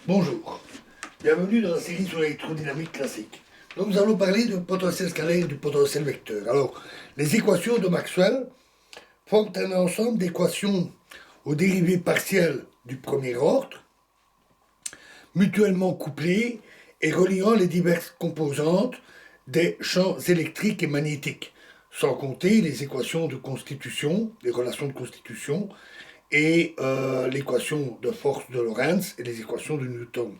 Bonjour, bienvenue dans la série sur l'électrodynamique classique. Donc nous allons parler du potentiel scalaire et du potentiel vecteur. Alors, les équations de Maxwell forment un ensemble d'équations aux dérivées partielles du premier ordre, mutuellement couplées et reliant les diverses composantes des champs électriques et magnétiques, sans compter les équations de constitution, les relations de constitution, et l'équation de force de Lorentz et les équations de Newton.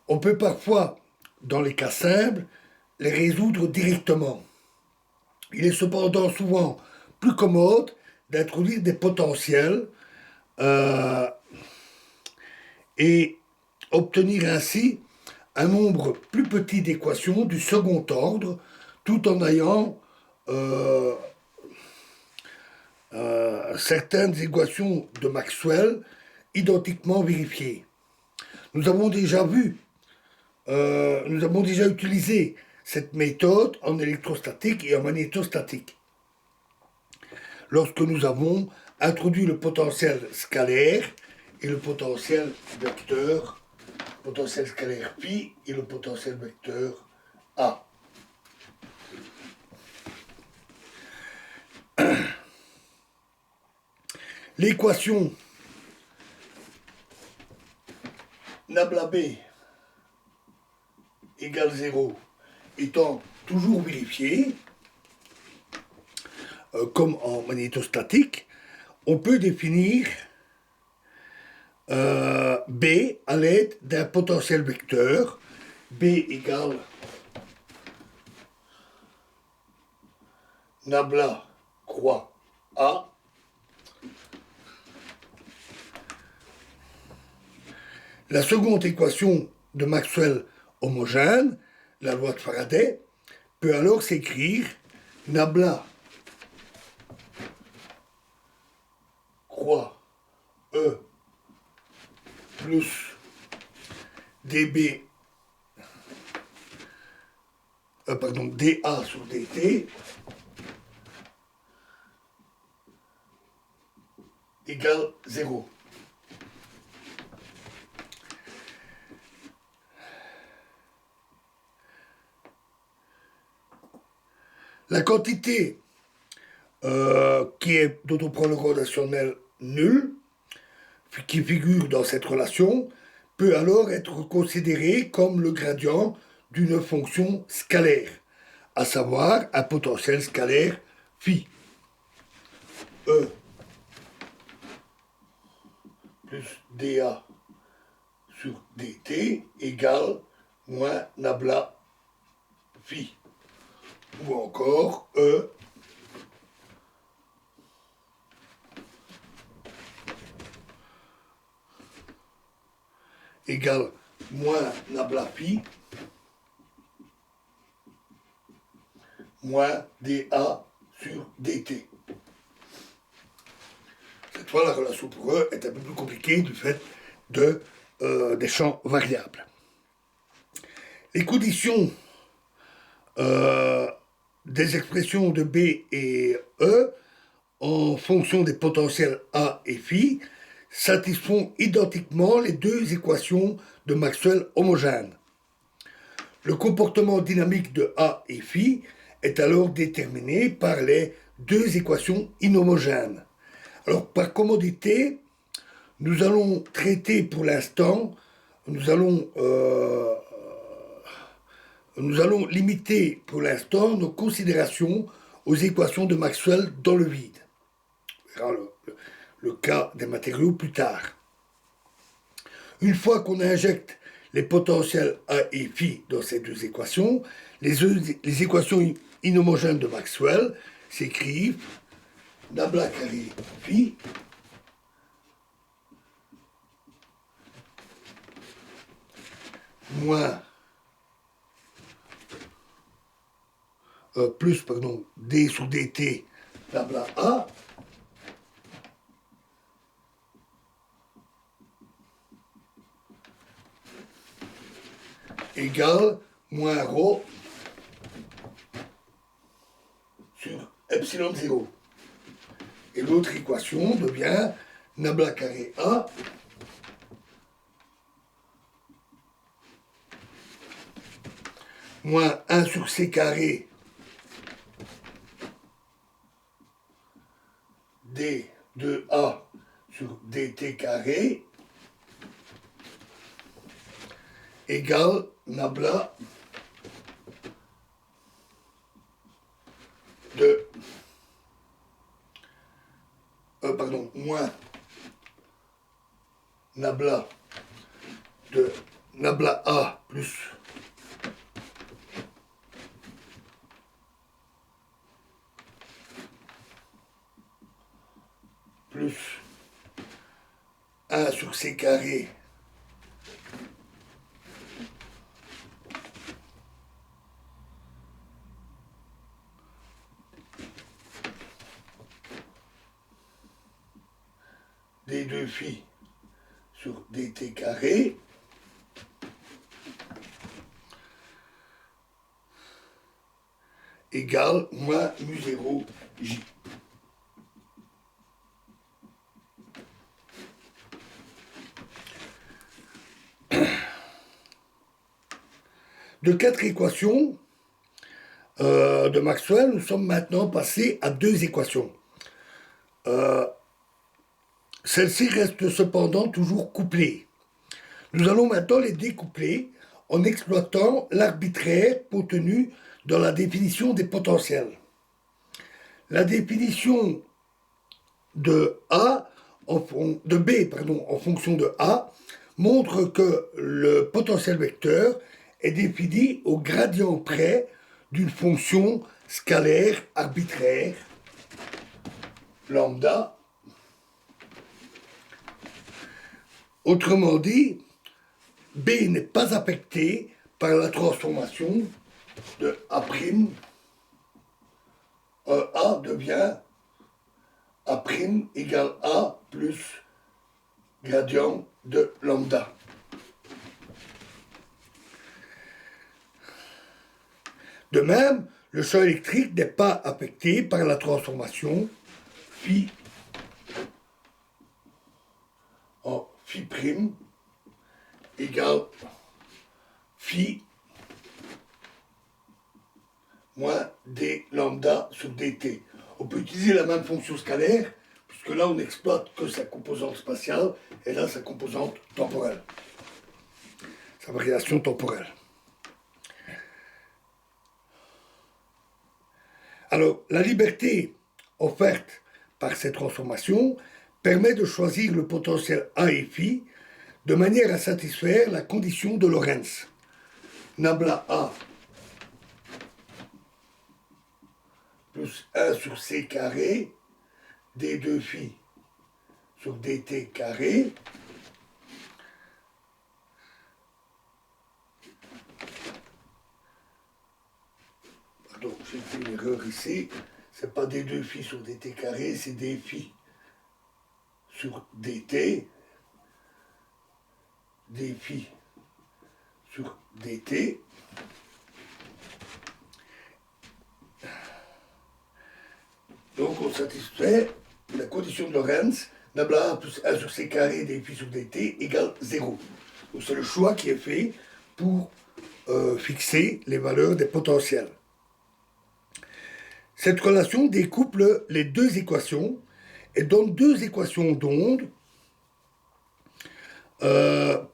On peut parfois, dans les cas simples, les résoudre directement. Il est cependant souvent plus commode d'introduire des potentiels euh, et obtenir ainsi un nombre plus petit d'équations du second ordre, tout en ayant certaines équations de Maxwell identiquement vérifiées. Nous avons déjà vu nous avons déjà utilisé cette méthode en électrostatique et en magnétostatique. Lorsque nous avons introduit le potentiel scalaire et le potentiel vecteur, potentiel scalaire phi et le potentiel vecteur A. L'équation nabla B égale 0 étant toujours vérifiée, comme en magnétostatique, on peut définir B à l'aide d'un potentiel vecteur. B égale nabla croix A. La seconde équation de Maxwell homogène, la loi de Faraday, peut alors s'écrire nabla croix E plus dB dA sur dt égale 0. La quantité dont on prend le relationnel nul, qui figure dans cette relation, peut alors être considérée comme le gradient d'une fonction scalaire, à savoir un potentiel scalaire phi. E plus dA sur dt égale moins nabla phi. Ou encore E égale moins nabla phi moins dA sur dt. Cette fois, la relation pour E est un peu plus compliquée du fait des champs variables. Les conditions des expressions de B et E en fonction des potentiels A et phi satisfont identiquement les deux équations de Maxwell homogènes. Le comportement dynamique de A et phi est alors déterminé par les deux équations inhomogènes. Alors, par commodité, nous allons traiter pour l'instant, nous allons limiter pour l'instant nos considérations aux équations de Maxwell dans le vide. On verra le cas des matériaux plus tard. Une fois qu'on injecte les potentiels A et phi dans ces deux équations, les équations inhomogènes de Maxwell s'écrivent nabla carré phi moins plus d sur dt nabla a égale moins rho sur epsilon 0. Et l'autre équation devient nabla carré A moins 1 sur c carré d de a sur dt carré égale nabla de moins nabla de nabla a plus plus 1 sur c carré d2 phi sur dt carré égale moins mu0 j. De 4 équations de Maxwell, nous sommes maintenant passés à 2 équations. Celles-ci restent cependant toujours couplées. Nous allons maintenant les découpler en exploitant l'arbitraire contenu dans la définition des potentiels. La définition de B en fonction de A montre que le potentiel vecteur est défini au gradient près d'une fonction scalaire arbitraire lambda. Autrement dit, B n'est pas affecté par la transformation de A'. A devient A' égale A plus gradient de lambda. De même, le champ électrique n'est pas affecté par la transformation phi en phi' égale phi moins d lambda sur dt. On peut utiliser la même fonction scalaire, puisque là on n'exploite que sa composante spatiale, et là sa composante temporelle, sa variation temporelle. Alors, la liberté offerte par ces transformations permet de choisir le potentiel A et phi de manière à satisfaire la condition de Lorentz. Nabla A plus 1 sur c carré d2 phi sur dt carré pardon, j'ai fait une erreur ici, c'est pas d2 phi sur dt carré, c'est d phi sur dt, d phi sur dt. Donc on satisfait la condition de Lorentz, nabla A plus 1 sur c carré d phi sur dt égale 0. Donc c'est le choix qui est fait pour fixer les valeurs des potentiels. Cette relation découple les deux équations et donne deux équations d'onde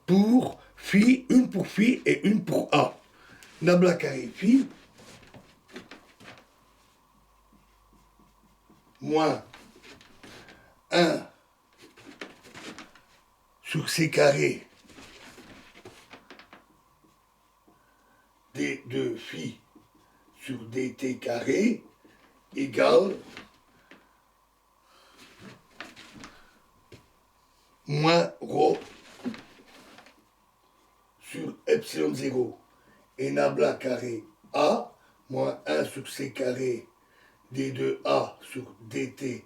pour phi, une pour phi et une pour A. Nabla carré phi moins 1 sur c carré d2 phi sur dt carré égale moins ρ sur epsilon 0 et nabla carré A moins 1 sur c carré d2a sur dt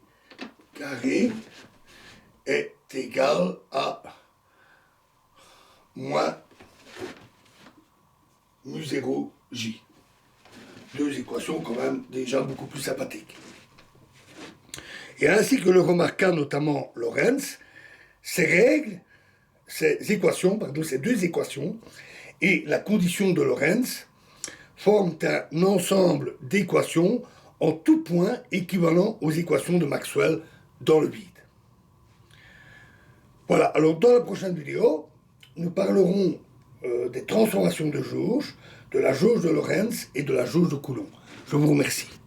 carré est égal à moins mu0 j. Deux équations quand même déjà beaucoup plus sympathiques. Et ainsi que le remarqua notamment Lorentz, ces deux équations et la condition de Lorentz forment un ensemble d'équations en tout point équivalent aux équations de Maxwell dans le vide. Voilà, alors dans la prochaine vidéo, nous parlerons des transformations de jauge, de la jauge de Lorentz et de la jauge de Coulomb. Je vous remercie.